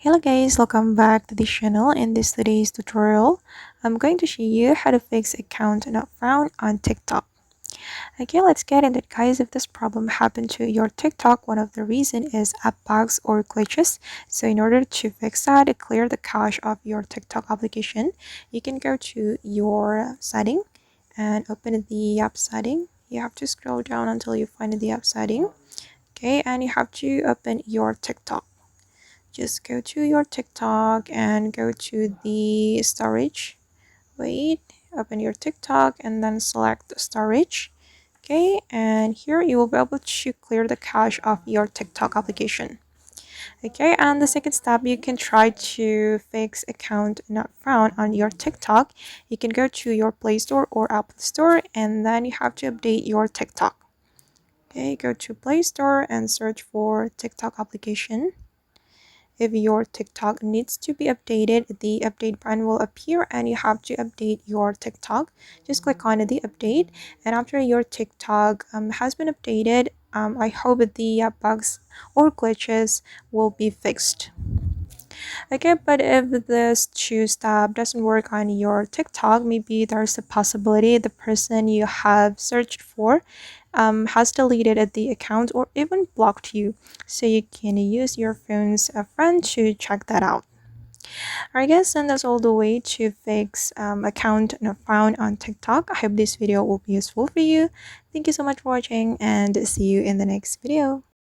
Hello guys, welcome back to the channel. In this today's tutorial, I'm going to show you how to fix account not found on TikTok. Okay, let's get into it guys. If this problem happened to your TikTok, one of the reason is app bugs or glitches. So in order to fix that, clear the cache of your TikTok application, you can go to your setting and open the app setting. You have to scroll down until you find the app setting. Okay, and you have to open your TikTok. Just go to your TikTok and go to the storage. Wait, open your TikTok and then select storage. Okay, and here you will be able to clear the cache of your TikTok application. Okay, and the second step, you can try to fix account not found on your TikTok. You can go to your Play Store or Apple Store and then you have to update your TikTok. Okay, go to Play Store and search for TikTok application. If your TikTok needs to be updated, the update button will appear and you have to update your TikTok. Just click on the update, and after your TikTok has been updated, I hope the bugs or glitches will be fixed. Okay, but if this two-step doesn't work on your TikTok, maybe there's a possibility the person you have searched for has deleted the account or even blocked you. So you can use your phone's friend to check that out. I guess and that's all the way to fix account not found on TikTok. I hope this video will be useful for you. Thank you so much for watching and see you in the next video.